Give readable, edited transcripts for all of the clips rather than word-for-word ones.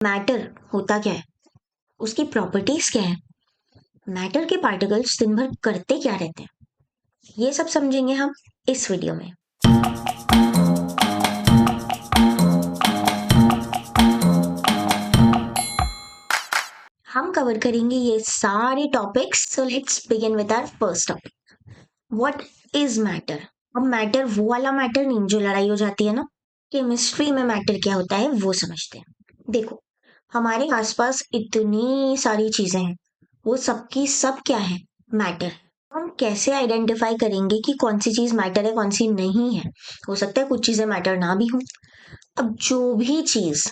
Matter होता क्या है, उसकी प्रॉपर्टीज क्या है, मैटर के पार्टिकल्स दिन भर करते क्या रहते हैं, ये सब समझेंगे हम इस वीडियो में। हम कवर करेंगे ये सारे topics. So let's begin with our first topic, what is matter. अब मैटर वो वाला मैटर नहीं जो लड़ाई हो जाती है ना, केमिस्ट्री में मैटर क्या होता है वो समझते हैं। देखो, हमारे आसपास इतनी सारी चीजें हैं, वो सबकी सब क्या है, मैटर। हम कैसे आइडेंटिफाई करेंगे कि कौन सी चीज मैटर है कौन सी नहीं है। हो सकता है कुछ चीजें मैटर ना भी हो। अब जो भी चीज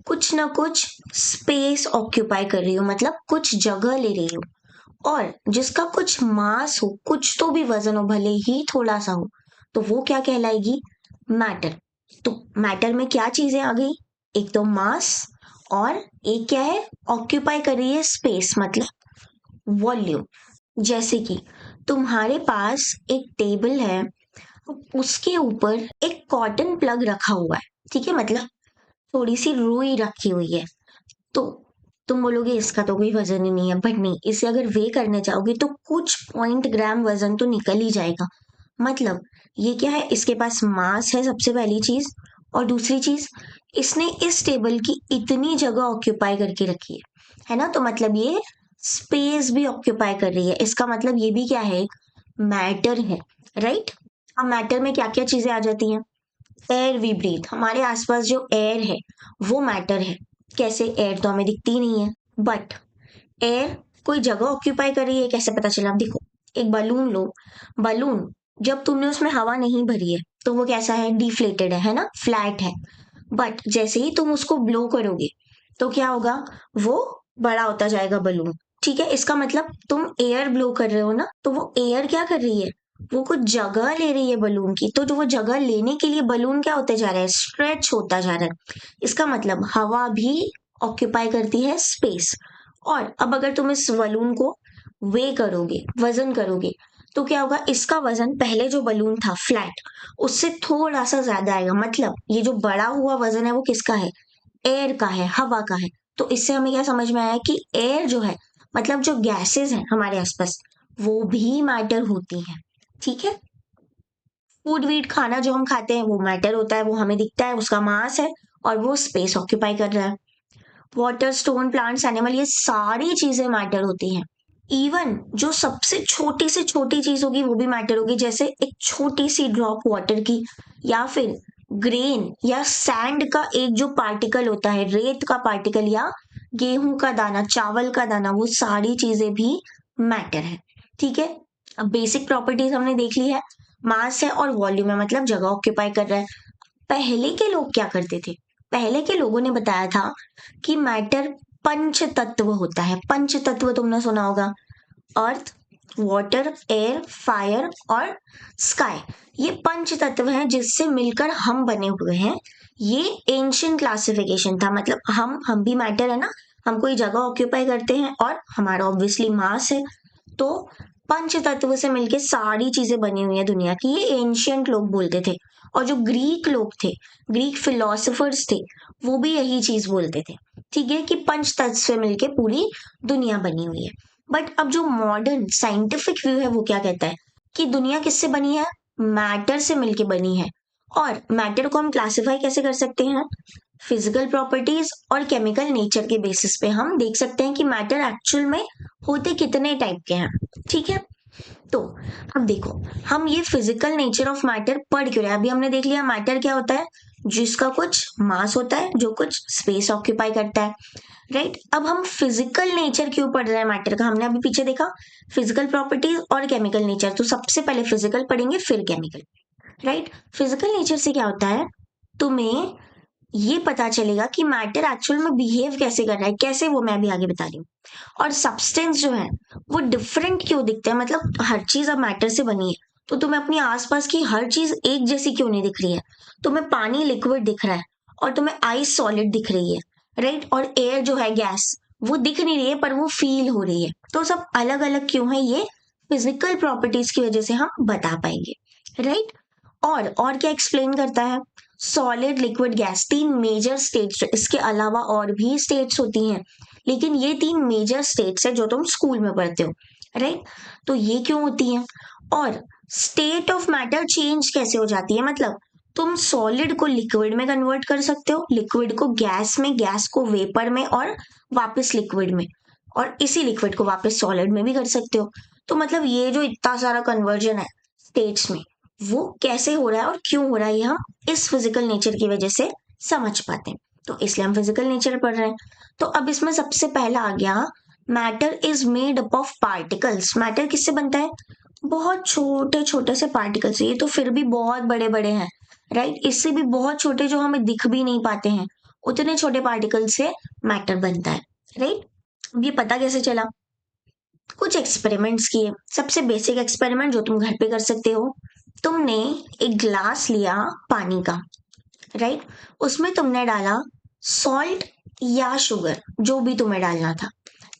कुछ ना कुछ स्पेस ऑक्यूपाई कर रही हो, मतलब कुछ जगह ले रही हो, और जिसका कुछ मास हो, कुछ तो भी वजन हो, भले ही थोड़ा सा हो, तो वो क्या कहलाएगी, मैटर। तो मैटर में क्या चीजें आ गई, एक तो मास, और एक क्या है, ऑक्यूपाई कर रही है स्पेस, मतलब वॉल्यूम। जैसे कि तुम्हारे पास एक टेबल है, उसके ऊपर एक कॉटन प्लग रखा हुआ है, ठीक है, मतलब थोड़ी सी रुई रखी हुई है। तो तुम बोलोगे इसका तो कोई वजन ही नहीं है, बट नहीं, इसे अगर वे करने जाओगे तो कुछ पॉइंट ग्राम वजन तो निकल ही जाएगा। मतलब ये क्या है, इसके पास मास है सबसे पहली चीज, और दूसरी चीज, इसने इस टेबल की इतनी जगह ऑक्यूपाई करके रखी है ना, तो मतलब ये स्पेस भी ऑक्यूपाई कर रही है। इसका मतलब ये भी क्या है, मैटर है, राइट। अब मैटर में क्या क्या चीजें आ जाती हैं, एयर वी ब्रीथ, हमारे आसपास जो एयर है वो मैटर है। कैसे, एयर तो हमें दिखती ही नहीं है, बट एयर कोई जगह ऑक्यूपाई कर रही है, कैसे पता चला। अब देखो, एक बलून लो, बलून जब तुमने उसमें हवा नहीं भरी है तो वो कैसा है, डिफ्लेटेड है ना, फ्लैट है। बट जैसे ही तुम उसको ब्लो करोगे तो क्या होगा, वो बड़ा होता जाएगा बलून, ठीक है। इसका मतलब तुम एयर ब्लो कर रहे हो ना, तो वो एयर क्या कर रही है, वो कुछ जगह ले रही है बलून की। तो जो वो जगह लेने के लिए बलून क्या होते जा रहा है, स्ट्रेच होता जा रहा है। इसका मतलब हवा भी ऑक्यूपाई करती है स्पेस। और अब अगर तुम इस बलून को वे करोगे, वजन करोगे, तो क्या होगा, इसका वजन पहले जो बलून था फ्लैट, उससे थोड़ा सा ज्यादा आएगा। मतलब ये जो बड़ा हुआ वजन है वो किसका है, एयर का है, हवा का है। तो इससे हमें क्या समझ में आया कि एयर जो है, मतलब जो गैसेस हैं हमारे आसपास, वो भी मैटर होती हैं, ठीक है। फूड वीड खाना जो हम खाते हैं वो मैटर होता है, वो हमें दिखता है, उसका मास है, और वो स्पेस ऑक्यूपाई कर रहा है। वाटर, स्टोन, प्लांट्स, एनिमल, ये सारी चीजें मैटर होती हैं। इवन जो सबसे छोटी से छोटी चीज होगी वो भी मैटर होगी, जैसे एक छोटी सी ड्रॉप वाटर की, या फिर ग्रेन या सैंड का एक जो पार्टिकल होता है, रेत का पार्टिकल, या गेहूं का दाना, चावल का दाना, वो सारी चीजें भी मैटर है, ठीक है। अब बेसिक प्रॉपर्टीज हमने देख ली है, मास है और वॉल्यूम है, मतलब जगह ऑक्यूपाई कर रहा है। पहले के लोग क्या करते थे, पहले के लोगों ने बताया था कि मैटर पंच तत्व होता है। पंच तत्व तुमने सुना होगा, अर्थ, वाटर, एयर, फायर और स्काई। ये पंच तत्व हैं जिससे मिलकर हम बने हुए हैं। ये एंशियंट क्लासिफिकेशन था, मतलब हम भी मैटर है ना, हम कोई जगह ऑक्यूपाई करते हैं और हमारा ऑब्वियसली मास है। तो पंच तत्व से मिलके सारी चीजें बनी हुई है दुनिया की, ये एंशियंट लोग बोलते थे। और जो ग्रीक लोग थे, ग्रीक फिलोसफर्स थे, वो भी यही चीज बोलते थे, ठीक है, कि पंच तत्व से मिलके पूरी दुनिया बनी हुई है। बट अब जो मॉडर्न साइंटिफिक व्यू है वो क्या कहता है, कि दुनिया किससे बनी है, मैटर से मिलके बनी है। और मैटर को हम क्लासिफाई कैसे कर सकते हैं, फिजिकल प्रॉपर्टीज और केमिकल नेचर के बेसिस पे हम देख सकते हैं कि मैटर एक्चुअल में होते कितने टाइप के हैं, ठीक है। तो अब देखो, हम ये फिजिकल नेचर ऑफ मैटर पढ़ क्यों रहे हैं। अभी हमने देख लिया मैटर क्या होता है, जिसका कुछ मास होता है, जो कुछ स्पेस ऑक्यूपाई करता है, राइट। अब हम फिजिकल नेचर क्यों पढ़ रहे हैं मैटर का, हमने अभी पीछे देखा फिजिकल प्रॉपर्टीज और केमिकल नेचर, तो सबसे पहले फिजिकल पढ़ेंगे फिर केमिकल, राइट। फिजिकल नेचर से क्या होता है, तुम्हें ये पता चलेगा कि मैटर एक्चुअल में बिहेव कैसे कर रहा है, कैसे, वो मैं अभी आगे बता रही हूँ। और सब्सटेंस जो है वो डिफरेंट क्यों दिखते हैं, मतलब हर चीज अब मैटर से बनी है, तो तुम्हें अपनी आसपास की हर चीज एक जैसी क्यों नहीं दिख रही है। तुम्हें पानी लिक्विड दिख रहा है और तुम्हें आइस सॉलिड दिख रही है, राइट। और एयर जो है गैस, वो दिख नहीं रही है पर वो फील हो रही है। तो सब अलग अलग क्यों है, ये फिजिकल प्रॉपर्टीज की वजह से हम बता पाएंगे, राइट। और क्या एक्सप्लेन करता है, solid, liquid, gas, 3 major states. इसके अलावा और भी स्टेट्स होती हैं, लेकिन ये 3 मेजर स्टेट्स है जो तुम स्कूल में पढ़ते हो, राइट? तो ये क्यों होती हैं? और स्टेट ऑफ मैटर चेंज कैसे हो जाती है? मतलब तुम सॉलिड को लिक्विड में कन्वर्ट कर सकते हो, लिक्विड को गैस में, गैस को वेपर में, और वापस लिक्विड में, और इसी लिक्विड को वापस सॉलिड में भी कर सकते हो। तो मतलब ये जो इतना सारा कन्वर्जन है स्टेट्स में, वो कैसे हो रहा है और क्यों हो रहा है, ये हम इस फिजिकल नेचर की वजह से समझ पाते हैं। तो इसलिए हम फिजिकल नेचर पढ़ रहे हैं। तो अब इसमें सबसे पहला आ गया, matter is made up of particles. Matter किससे बनता है? बहुत छोटे छोटे से पार्टिकल से। ये तो फिर भी बहुत बड़े बड़े हैं, राइट? इससे भी बहुत छोटे जो हमें दिख भी नहीं पाते हैं, उतने छोटे पार्टिकल से मैटर बनता है, राइट? अब ये पता कैसे चला? कुछ एक्सपेरिमेंट्स किए। सबसे बेसिक एक्सपेरिमेंट जो तुम घर पे कर सकते हो, तुमने एक ग्लास लिया पानी का, राइट? उसमें तुमने डाला सॉल्ट या शुगर, जो भी तुम्हें डालना था,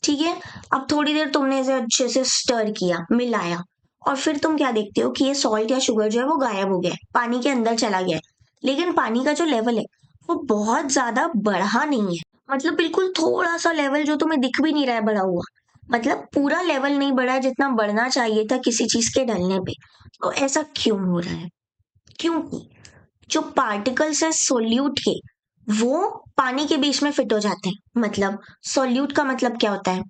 ठीक है? अब थोड़ी देर तुमने इसे अच्छे से स्टर किया, मिलाया, और फिर तुम क्या देखते हो कि ये सॉल्ट या शुगर जो है वो गायब हो गया है, पानी के अंदर चला गया है। लेकिन पानी का जो लेवल है वो बहुत ज्यादा बढ़ा नहीं है, मतलब बिल्कुल थोड़ा सा लेवल जो तुम्हें दिख भी नहीं रहा है बढ़ा हुआ, मतलब पूरा लेवल नहीं बढ़ा है जितना बढ़ना चाहिए था किसी चीज के डलने पे। तो ऐसा क्यों हो रहा है? क्योंकि जो पार्टिकल्स है सोल्यूट के, वो पानी के बीच में फिट हो जाते हैं। मतलब सोल्यूट का मतलब क्या होता है?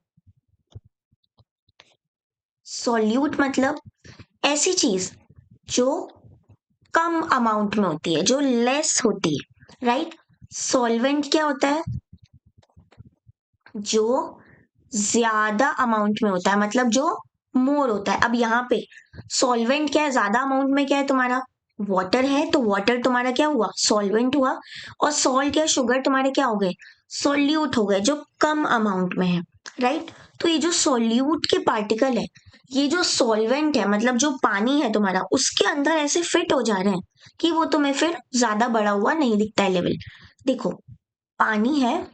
सोल्यूट मतलब ऐसी चीज जो कम अमाउंट में होती है, जो लेस होती है, राइट? सॉल्वेंट क्या होता है? जो ज्यादा अमाउंट में होता है, मतलब जो मोर होता है। अब यहाँ पे सॉल्वेंट क्या है? ज्यादा अमाउंट में क्या है तुम्हारा? वाटर है, तो वाटर तुम्हारा क्या हुआ? सॉल्वेंट हुआ। और सॉल्ट या शुगर तुम्हारे क्या हो गए? सोल्यूट हो गए, जो कम अमाउंट में है, राइट? तो ये जो सोल्यूट के पार्टिकल है, ये जो सॉल्वेंट है, मतलब जो पानी है तुम्हारा, उसके अंदर ऐसे फिट हो जा रहे हैं कि वो तुम्हें फिर ज्यादा बड़ा हुआ नहीं दिखता है लेवल। देखो, पानी है,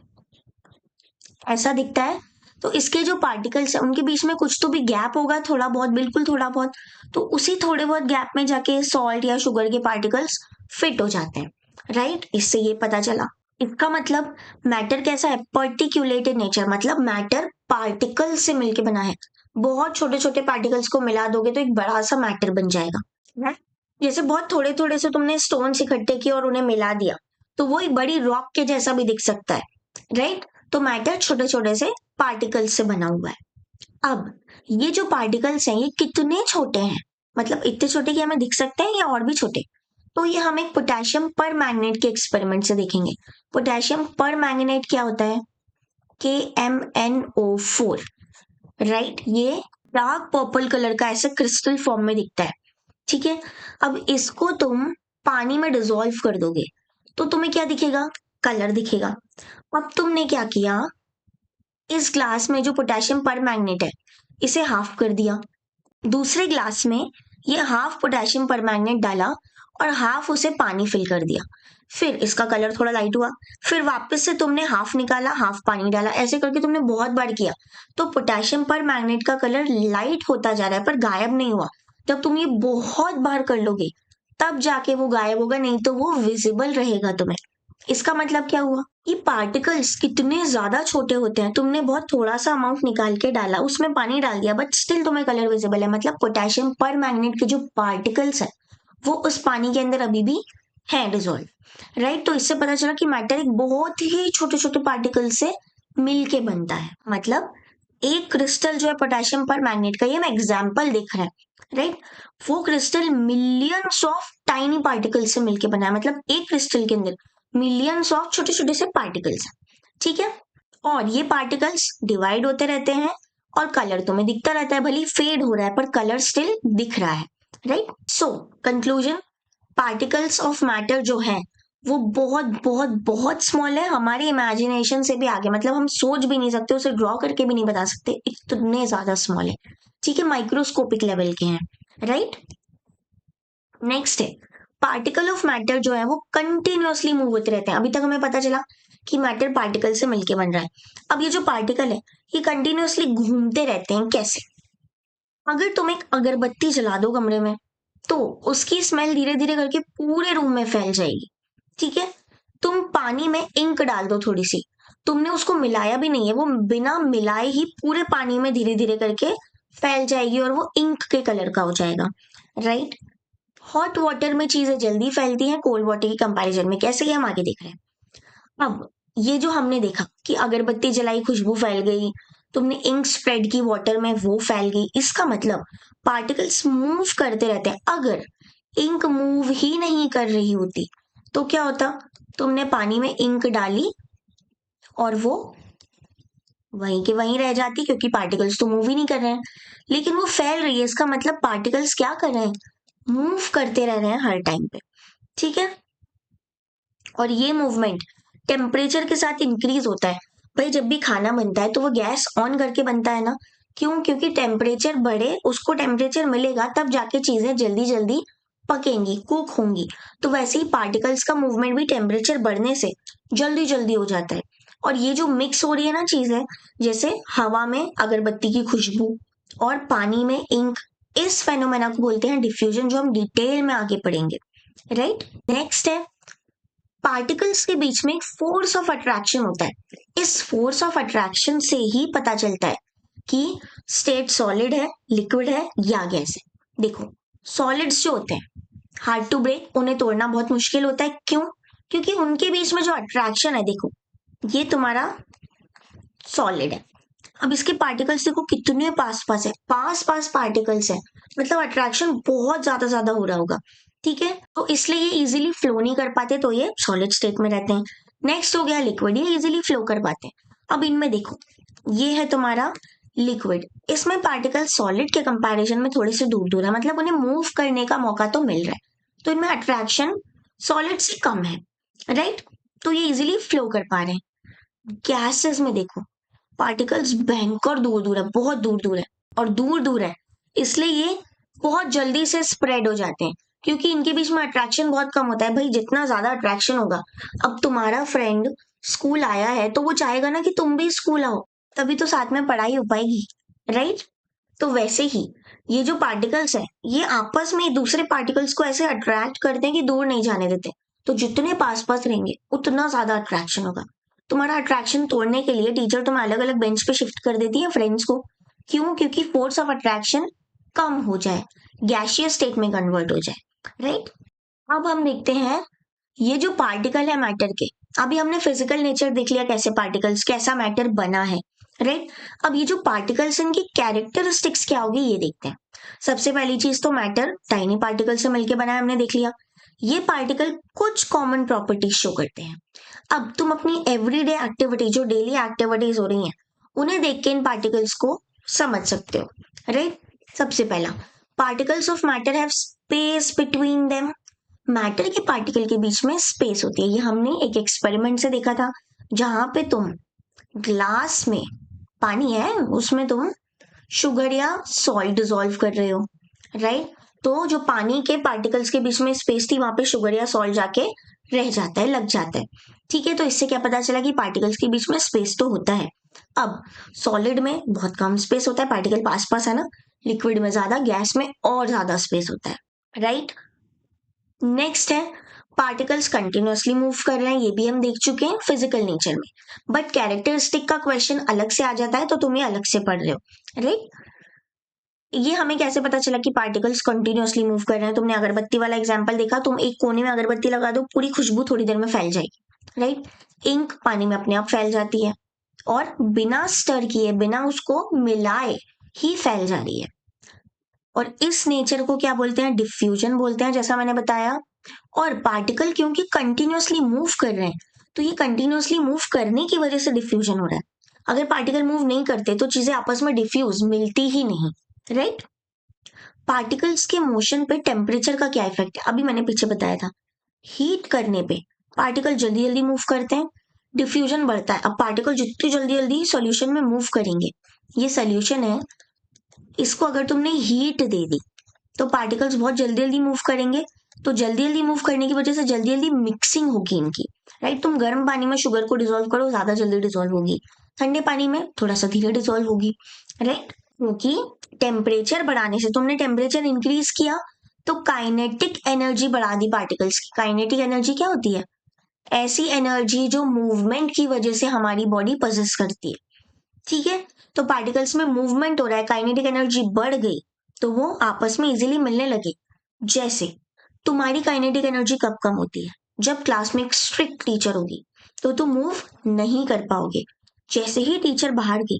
ऐसा दिखता है, तो इसके जो पार्टिकल्स है उनके बीच में कुछ तो भी गैप होगा, थोड़ा बहुत, बिल्कुल थोड़ा बहुत। तो उसी थोड़े बहुत गैप में जाके सॉल्ट या शुगर के पार्टिकल्स फिट हो जाते हैं, राइट? इससे ये पता चला। इसका मतलब मैटर कैसा है? पर्टिकुलेटेड नेचर, मतलब मैटर पार्टिकल से मिलके बना है। बहुत छोटे छोटे पार्टिकल्स को मिला दोगे तो एक बड़ा सा मैटर बन जाएगा, right? जैसे बहुत थोड़े थोड़े से तुमने स्टोन्स इकट्ठे किए और उन्हें मिला दिया, तो वो एक बड़ी रॉक के जैसा भी दिख सकता है, राइट? तो मैटर छोटे छोटे से पार्टिकल्स से बना हुआ है। अब ये जो पार्टिकल्स हैं ये कितने छोटे हैं? मतलब इतने छोटे कि हमें दिख सकते हैं या और भी छोटे? तो ये हम एक पोटेशियम पर मैग्नेट के एक्सपेरिमेंट से देखेंगे। पोटेशियम पर मैग्नेट क्या होता है? KMnO4, right? ये डार्क पर्पल कलर का ऐसे क्रिस्टल फॉर्म में दिखता है, ठीक है? अब इसको तुम पानी में डिसॉल्व कर दोगे तो तुम्हें क्या दिखेगा? कलर दिखेगा। अब तुमने क्या किया, इस ग्लास में जो पोटेशियम पर मैग्नेट है इसे हाफ कर दिया, दूसरे ग्लास में ये हाफ पोटेशियम पर मैग्नेट डाला और हाफ उसे पानी फिल कर दिया। फिर इसका कलर थोड़ा लाइट हुआ, फिर वापस से तुमने हाफ निकाला, हाफ पानी डाला, ऐसे करके तुमने बहुत बार किया। तो पोटेशियम पर मैग्नेट का कलर लाइट होता जा रहा है पर गायब नहीं हुआ। जब तुम ये बहुत बार कर लोगे तब जाके वो गायब होगा, नहीं तो वो विजिबल रहेगा तुम्हें। इसका मतलब क्या हुआ? ये पार्टिकल्स कितने ज्यादा छोटे होते हैं, तुमने बहुत थोड़ा सा अमाउंट निकाल के डाला, उसमें पानी डाल दिया, बट स्टिल तुम्हें कलर विजिबल है। मतलब पोटेशियम पर मैग्नेट के जो पार्टिकल्स है वो उस पानी के अंदर अभी भी है डिजोल्व, राइट? तो इससे पता चला कि मैटर एक बहुत ही छोटे छोटे पार्टिकल से मिलके बनता है। मतलब एक क्रिस्टल जो है पोटेशियम पर मैग्नेट का, ये हम एग्जाम्पल देख रहे हैं, राइट? वो crystal millions of tiny particle से मिलके बना है। मतलब एक क्रिस्टल के अंदर मिलियंस ऑफ छोटे छोटे से पार्टिकल्स हैं, ठीक है? और ये पार्टिकल्स डिवाइड होते रहते हैं और कलर तुम्हें दिखता रहता है, भले फेड हो रहा है पर कलर स्टिल दिख रहा है, right? So conclusion, particles of matter जो है वो बहुत बहुत बहुत स्मॉल है, हमारे इमेजिनेशन से भी आगे। मतलब हम सोच भी नहीं सकते, उसे ड्रॉ करके भी नहीं बता सकते, इतने ज्यादा स्मॉल है, ठीक है? माइक्रोस्कोपिक लेवल के हैं, राइट? नेक्स्ट है, पार्टिकल ऑफ मैटर जो है वो कंटिन्यूअसली मूव होते रहते हैं। अभी तक हमें पता चला कि मैटर पार्टिकल से मिलके बन रहा है। अब ये जो पार्टिकल है ये कंटिन्यूअसली घूमते रहते हैं। कैसे? अगर तुम एक अगरबत्ती जला दो कमरे में तो उसकी स्मेल धीरे धीरे करके पूरे रूम में फैल जाएगी, ठीक है, तुम पानी में इंक डाल दो थोड़ी सी, तुमने उसको मिलाया भी नहीं है, वो बिना मिलाए ही पूरे पानी में धीरे धीरे करके फैल जाएगी और वो इंक के कलर का हो जाएगा, राइट। हॉट वाटर में चीजें जल्दी फैलती हैं कोल्ड वाटर की कंपैरिजन में, कैसे ये हम आगे देख रहे हैं। अब ये जो हमने देखा कि अगरबत्ती जलाई खुशबू फैल गई, तुमने इंक स्प्रेड की वाटर में वो फैल गई, इसका मतलब पार्टिकल्स मूव करते रहते हैं। अगर इंक मूव ही नहीं कर रही होती तो क्या होता, तुमने पानी में इंक डाली और वो वहीं के वहीं रह जाती, क्योंकि पार्टिकल्स तो मूव ही नहीं कर रहे हैं। लेकिन वो फैल रही है, इसका मतलब पार्टिकल्स क्या कर रहे हैं, मूव करते रह रहे हैं हर टाइम पे, ठीक है। और ये मूवमेंट टेम्परेचर के साथ इंक्रीज होता है। भाई जब भी खाना बनता है तो वो गैस ऑन करके बनता है ना, क्यों, क्योंकि टेम्परेचर बढ़े, उसको टेम्परेचर मिलेगा तब जाके चीजें जल्दी जल्दी पकेंगी, कुक होंगी। तो वैसे ही पार्टिकल्स का मूवमेंट भी टेम्परेचर बढ़ने से जल्दी जल्दी हो जाता है। और ये जो मिक्स हो रही है ना चीजें, जैसे हवा में अगरबत्ती की खुशबू और पानी में इंक, इस फेनोमेना को बोलते हैं डिफ्यूजन, जो हम डिटेल में आगे पढ़ेंगे, राइट। नेक्स्ट है, पार्टिकल्स के बीच में एक फोर्स ऑफ अट्रैक्शन होता है। इस फोर्स ऑफ अट्रैक्शन से ही पता चलता है कि स्टेट सॉलिड है, लिक्विड है या गैस है। देखो, सॉलिड्स जो होते हैं हार्ड टू ब्रेक, उन्हें तोड़ना बहुत मुश्किल होता है, क्यों, क्योंकि उनके बीच में जो अट्रैक्शन है, देखो ये तुम्हारा सॉलिड है, अब इसके पार्टिकल्स देखो कितने पास पास है, पास पास पार्टिकल्स है, मतलब अट्रैक्शन बहुत ज्यादा ज्यादा हो रहा होगा, ठीक है। तो इसलिए ये इजीली फ्लो नहीं कर पाते, तो ये सॉलिड स्टेट में रहते हैं। नेक्स्ट हो गया लिक्विड, ये इजीली फ्लो कर पाते हैं। अब इनमें देखो, ये है तुम्हारा लिक्विड, इसमें पार्टिकल सॉलिड के कंपैरिजन में थोड़े से दूर दूर है, मतलब उन्हें मूव करने का मौका तो मिल रहा है, तो इनमें अट्रैक्शन सॉलिड से कम है, राइट। तो ये इजीली फ्लो कर पा रहे हैं। गैसेस में देखो, पार्टिकल्स भयंकर दूर दूर है, बहुत दूर दूर है, और दूर दूर है इसलिए ये बहुत जल्दी से स्प्रेड हो जाते हैं, क्योंकि इनके बीच में अट्रैक्शन बहुत कम होता है। भाई जितना ज्यादा अट्रैक्शन होगा, अब तुम्हारा फ्रेंड स्कूल आया है तो वो चाहेगा ना कि तुम भी स्कूल आओ, तभी तो साथ में पढ़ाई हो पाएगी, राइट। तो वैसे ही ये जो पार्टिकल्स है, ये आपस में दूसरे पार्टिकल्स को ऐसे अट्रैक्ट करते हैं कि दूर नहीं जाने देते, तो जितने पास पास रहेंगे उतना ज्यादा अट्रैक्शन होगा। तुम्हारा अट्रैक्शन तोड़ने के लिए टीचर तुम्हें अलग अलग बेंच पे शिफ्ट कर देती है फ्रेंड्स को, क्यों, क्योंकि फोर्स ऑफ अट्रैक्शन कम हो जाए, गैसियस स्टेट में कन्वर्ट हो जाए, राइट। अब हम देखते हैं ये जो पार्टिकल है मैटर के, अभी हमने फिजिकल नेचर देख लिया, कैसे पार्टिकल्स, कैसा मैटर बना है, राइट। अब ये जो पार्टिकल्स, इनकी कैरेक्टरिस्टिक्स क्या होगी ये देखते हैं। सबसे पहली चीज तो मैटर टाइनी पार्टिकल से मिलकर बना है, हमने देख लिया। ये पार्टिकल कुछ कॉमन प्रॉपर्टीज शो करते हैं। अब तुम अपनी एवरीडे एक्टिविटी, जो डेली एक्टिविटीज हो रही हैं, उन्हें देख के इन पार्टिकल्स को समझ सकते हो, राइट। सबसे पहला, particles of matter have space between them. Matter के पार्टिकल के बीच में स्पेस होती है, ये हमने एक एक्सपेरिमेंट से देखा था, जहां पे तुम ग्लास में पानी है, उसमें तुम शुगर या सॉल्ट डिसॉल्व कर रहे हो, राइट। तो जो पानी के पार्टिकल्स के बीच में स्पेस थी, वहां पे शुगर या सॉल्ट जाके रह जाता है, लग जाता है, ठीक है। तो इससे क्या पता चला कि पार्टिकल्स के बीच में स्पेस तो होता है। अब सॉलिड में बहुत कम स्पेस होता है, पार्टिकल पास पास है ना, लिक्विड में ज्यादा, गैस में और ज्यादा स्पेस होता है, राइट। नेक्स्ट है, पार्टिकल्स कंटिन्यूअसली मूव कर रहे हैं, ये भी हम देख चुके हैं फिजिकल नेचर में, बट कैरेक्टरिस्टिक का क्वेश्चन अलग से आ जाता है, तो तुम ये अलग से पढ़ रहे हो, राइट। ये हमें कैसे पता चला कि पार्टिकल्स कंटिन्यूअसली मूव कर रहे हैं, तुमने अगरबत्ती वाला एग्जांपल देखा, तुम एक कोने में अगरबत्ती लगा दो, पूरी खुशबू थोड़ी देर में फैल जाएगी, राइट। इंक पानी में अपने आप फैल जाती है, और बिना स्टर किए, बिना उसको मिलाए ही फैल जा रही है। और इस नेचर को क्या बोलते हैं, डिफ्यूजन बोलते हैं, जैसा मैंने बताया। और पार्टिकल क्योंकि कंटिन्यूअसली मूव कर रहे हैं, तो ये कंटिन्यूअसली मूव करने की वजह से डिफ्यूजन हो रहा है। अगर पार्टिकल मूव नहीं करते तो चीजें आपस में डिफ्यूज मिलती ही नहीं, राइट। पार्टिकल्स के मोशन पे टेम्परेचर का क्या इफेक्ट है, अभी मैंने पीछे बताया था। हीट करने पे पार्टिकल जल्दी जल्दी मूव करते हैं, डिफ्यूजन बढ़ता है। अब पार्टिकल जितनी जल्दी जल्दी सॉल्यूशन में मूव करेंगे, ये सॉल्यूशन है, इसको अगर तुमने हीट दे दी तो पार्टिकल्स बहुत जल्दी जल्दी मूव करेंगे, तो जल्दी जल्दी मूव करने की वजह से जल्दी जल्दी मिक्सिंग होगी इनकी, राइट। तुम गर्म पानी में शुगर को डिसॉल्व करो, ज्यादा जल्दी डिसॉल्व होगी, ठंडे पानी में थोड़ा सा धीरे डिसॉल्व होगी, राइट। क्योंकि टेम्परेचर बढ़ाने से, तुमने टेम्परेचर इंक्रीज किया तो काइनेटिक एनर्जी बढ़ा दी पार्टिकल्स की। काइनेटिक एनर्जी क्या होती है, ऐसी एनर्जी जो मूवमेंट की वजह से हमारी बॉडी पोजेस करती है, ठीक है। तो पार्टिकल्स में मूवमेंट हो रहा है, काइनेटिक एनर्जी बढ़ गई तो वो आपस में इजीली मिलने लगे। जैसे तुम्हारी काइनेटिक एनर्जी कब कम होती है? जब क्लास में एक स्ट्रिक्ट टीचर होगी तो तुम मूव नहीं कर पाओगे। जैसे ही टीचर बाहर गई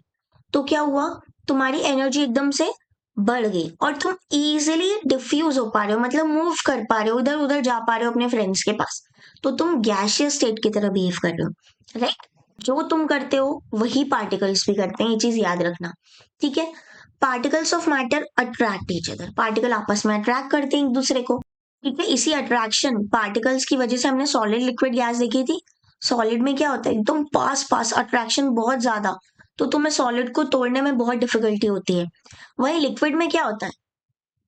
तो क्या हुआ, तुम्हारी एनर्जी एकदम से बढ़ गई और तुम इजीली डिफ्यूज हो पा रहे हो, मतलब मूव कर पा रहे हो, इधर उधर जा पा रहे हो अपने फ्रेंड्स के पास। तो तुम गैसियस स्टेट की तरह बिहेव कर रहे हो, राइट। जो तुम करते हो वही पार्टिकल्स भी करते हैं, ये चीज याद रखना, ठीक है। Particles of matter attract each other, particle आपस में अट्रैक्ट करते हैं एक दूसरे को, ठीक है। इसी अट्रैक्शन पार्टिकल्स की वजह से हमने सॉलिड लिक्विड गैस देखी थी। सॉलिड में क्या होता है, एकदम पास पास अट्रैक्शन बहुत ज्यादा, तो तुम्हें सॉलिड को तोड़ने में बहुत डिफिकल्टी होती है। वही लिक्विड में क्या होता है,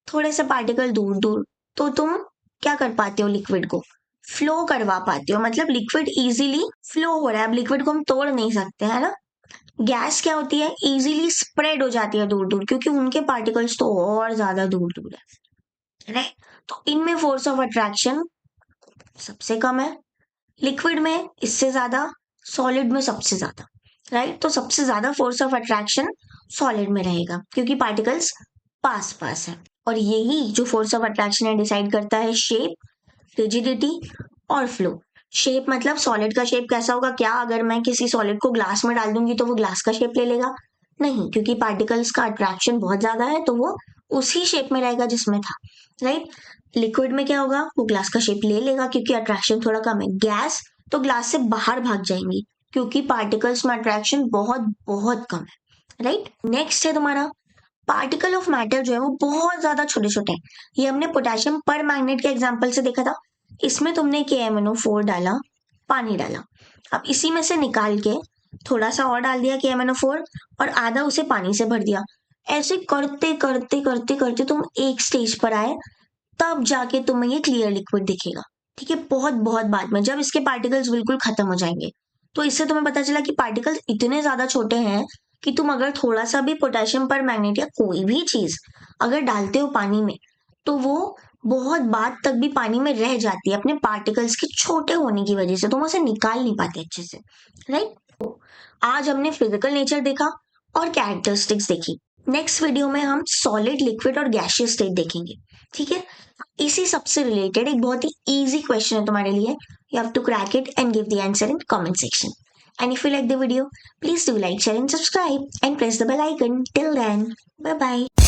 थोड़े से पार्टिकल दूर दूर, तो तुम क्या कर पाते हो, लिक्विड को फ्लो करवा पाते हो, मतलब लिक्विड इजीली फ्लो हो रहा है। अब लिक्विड को हम तोड़ नहीं सकते, है ना। गैस क्या होती है, इजीली स्प्रेड हो जाती है दूर दूर, क्योंकि उनके पार्टिकल्स तो और ज्यादा दूर दूर है, राइट। तो इनमें फोर्स ऑफ अट्रैक्शन सबसे कम है, लिक्विड में इससे ज्यादा, सॉलिड में सबसे ज्यादा, राइट। तो सबसे ज्यादा फोर्स ऑफ अट्रैक्शन सॉलिड में रहेगा क्योंकि पार्टिकल्स पास पास है। और यही जो फोर्स ऑफ अट्रैक्शन है डिसाइड करता है शेप, रिजिडिटी और फ्लो। शेप मतलब सॉलिड का शेप कैसा होगा, क्या अगर मैं किसी सॉलिड को ग्लास में डाल दूंगी तो वो ग्लास का शेप ले लेगा? नहीं, क्योंकि पार्टिकल्स का अट्रैक्शन बहुत ज्यादा है तो वो उसी शेप में रहेगा जिसमें था, राइट। लिक्विड में क्या होगा, वो ग्लास का शेप ले लेगा क्योंकि अट्रैक्शन थोड़ा कम है। गैस तो ग्लास से बाहर भाग जाएंगी क्योंकि पार्टिकल्स में अट्रैक्शन बहुत बहुत कम है, राइट। नेक्स्ट है तुम्हारा पार्टिकल ऑफ मैटर, जो है वो बहुत ज्यादा छोटे छोटे हैं। ये हमने पोटेशियम पर मैग्नेट के एग्जांपल से देखा था। इसमें तुमने KMnO4 डाला, पानी डाला, अब इसी में से निकाल के थोड़ा सा और डाल दिया KMnO4 और आधा उसे पानी से भर दिया। ऐसे करते करते करते करते तुम एक स्टेज पर आए, तब जाके तुम्हें ये क्लियर लिक्विड दिखेगा, ठीक है। बहुत बहुत बाद में जब इसके पार्टिकल्स बिल्कुल खत्म हो जाएंगे। तो इससे तुम्हें पता चला कि पार्टिकल्स इतने ज्यादा छोटे हैं कि तुम अगर थोड़ा सा भी पोटेशियम पर मैग्नेट या कोई भी चीज अगर डालते हो पानी में तो वो बहुत बाद तक भी पानी में रह जाती है अपने पार्टिकल्स के छोटे होने की वजह से, तुम उसे निकाल नहीं पाते अच्छे से, राइट। तो आज हमने फिजिकल नेचर देखा और कैरेक्टरिस्टिक्स देखी। नेक्स्ट वीडियो में हम सॉलिड, लिक्विड और गैसियस स्टेट देखेंगे, ठीक है। इसी सबसे रिलेटेड एक बहुत ही इजी क्वेश्चन है तुम्हारे लिए, you have to crack it and give the answer in comment section. And if you like the video, please do like, share and subscribe and press the bell icon. Till then, bye bye.